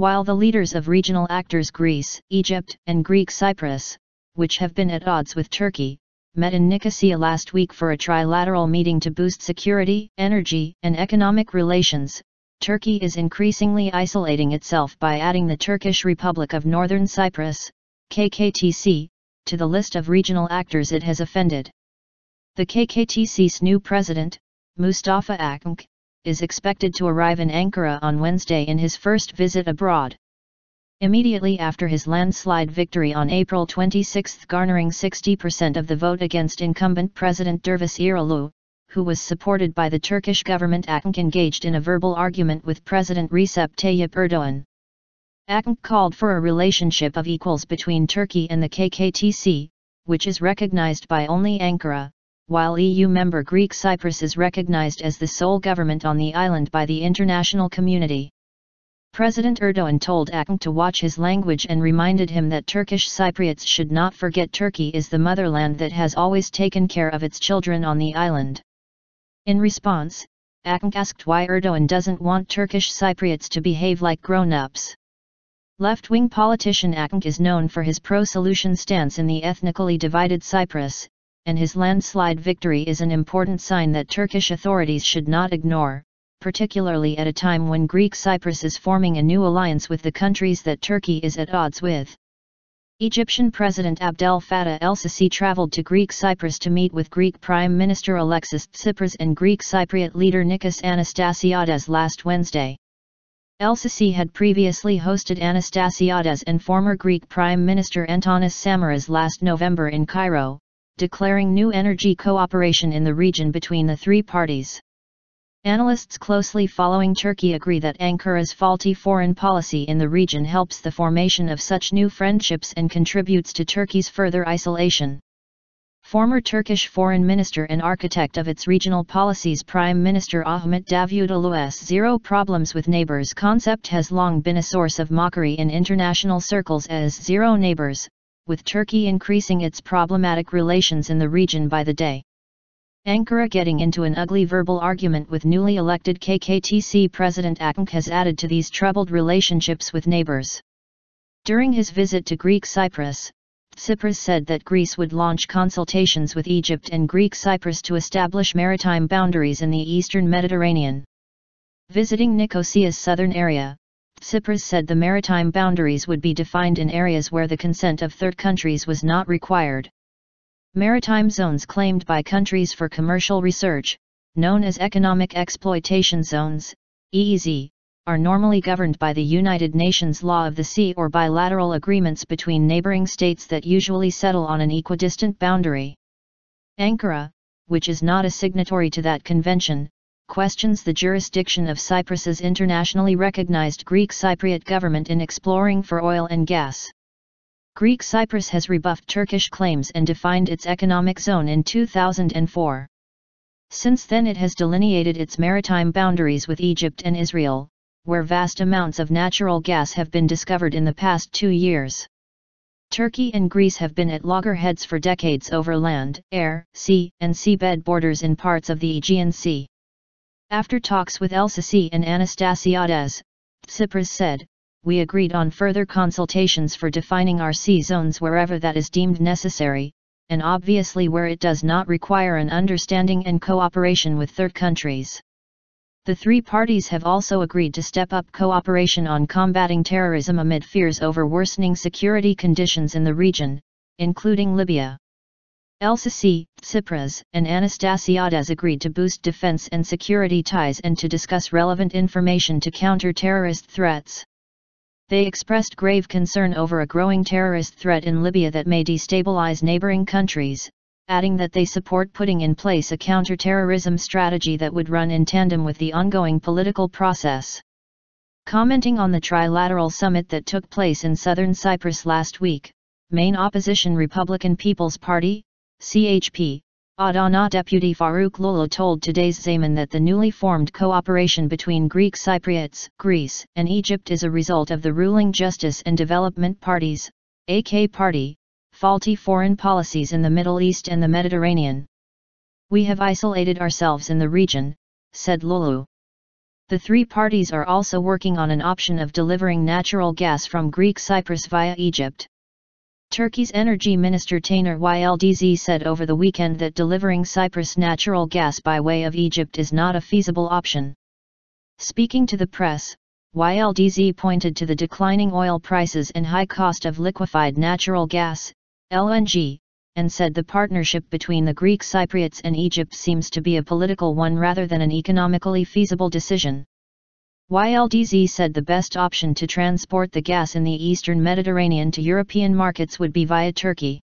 While the leaders of regional actors Greece, Egypt, and Greek Cyprus, which have been at odds with Turkey, met in Nicosia last week for a trilateral meeting to boost security, energy, and economic relations, Turkey is increasingly isolating itself by adding the Turkish Republic of Northern Cyprus, KKTC, to the list of regional actors it has offended. The KKTC's new president, Mustafa Akıncı, is expected to arrive in Ankara on Wednesday in his first visit abroad. Immediately after his landslide victory on April 26, garnering 60% of the vote against incumbent President Derviş Eroğlu, who was supported by the Turkish government, Akıncı engaged in a verbal argument with President Recep Tayyip Erdoğan. Akıncı called for a relationship of equals between Turkey and the KKTC, which is recognized by only Ankara, while EU member Greek Cyprus is recognized as the sole government on the island by the international community. President Erdoğan told Akıncı to watch his language and reminded him that Turkish Cypriots should not forget Turkey is the motherland that has always taken care of its children on the island. In response, Akıncı asked why Erdoğan doesn't want Turkish Cypriots to behave like grown-ups. Left-wing politician Akıncı is known for his pro-solution stance in the ethnically divided Cyprus, and his landslide victory is an important sign that Turkish authorities should not ignore, particularly at a time when Greek Cyprus is forming a new alliance with the countries that Turkey is at odds with. Egyptian President Abdel Fattah el-Sisi traveled to Greek Cyprus to meet with Greek Prime Minister Alexis Tsipras and Greek Cypriot leader Nikos Anastasiades last Wednesday. El-Sisi had previously hosted Anastasiades and former Greek Prime Minister Antonis Samaras last November in Cairo, declaring new energy cooperation in the region between the three parties. Analysts closely following Turkey agree that Ankara's faulty foreign policy in the region helps the formation of such new friendships and contributes to Turkey's further isolation. Former Turkish foreign minister and architect of its regional policies Prime Minister Ahmet Davutoğlu's zero problems with neighbors concept has long been a source of mockery in international circles as zero neighbors, with Turkey increasing its problematic relations in the region by the day. Ankara getting into an ugly verbal argument with newly elected KKTC President Akıncı has added to these troubled relationships with neighbors. During his visit to Greek Cyprus, Tsipras said that Greece would launch consultations with Egypt and Greek Cyprus to establish maritime boundaries in the eastern Mediterranean. Visiting Nicosia's southern area, Tsipras said the maritime boundaries would be defined in areas where the consent of third countries was not required. Maritime zones claimed by countries for commercial research, known as economic exploitation zones, EEZ, are normally governed by the United Nations Law of the Sea or bilateral agreements between neighboring states that usually settle on an equidistant boundary. Ankara, which is not a signatory to that convention, questions the jurisdiction of Cyprus's internationally recognized Greek Cypriot government in exploring for oil and gas. Greek Cyprus has rebuffed Turkish claims and defined its economic zone in 2004. Since then it has delineated its maritime boundaries with Egypt and Israel, where vast amounts of natural gas have been discovered in the past 2 years. Turkey and Greece have been at loggerheads for decades over land, air, sea, and seabed borders in parts of the Aegean Sea. After talks with el-Sisi and Anastasiades, Tsipras said, "We agreed on further consultations for defining our sea zones wherever that is deemed necessary, and obviously where it does not require an understanding and cooperation with third countries." The three parties have also agreed to step up cooperation on combating terrorism amid fears over worsening security conditions in the region, including Libya. El-Sisi, Tsipras, and Anastasiades agreed to boost defense and security ties and to discuss relevant information to counter terrorist threats. They expressed grave concern over a growing terrorist threat in Libya that may destabilize neighboring countries, adding that they support putting in place a counter-terrorism strategy that would run in tandem with the ongoing political process. Commenting on the trilateral summit that took place in southern Cyprus last week, main opposition Republican People's Party, CHP, Adana Deputy Faruk Lolo told Today's Zaman that the newly formed cooperation between Greek Cypriots, Greece, and Egypt is a result of the ruling Justice and Development Parties, AK Party, faulty foreign policies in the Middle East and the Mediterranean. "We have isolated ourselves in the region," said Lolo. The three parties are also working on an option of delivering natural gas from Greek Cyprus via Egypt. Turkey's Energy Minister Taner Yıldız said over the weekend that delivering Cyprus natural gas by way of Egypt is not a feasible option. Speaking to the press, Yıldız pointed to the declining oil prices and high cost of liquefied natural gas, LNG, and said the partnership between the Greek Cypriots and Egypt seems to be a political one rather than an economically feasible decision. Yıldız said the best option to transport the gas in the eastern Mediterranean to European markets would be via Turkey.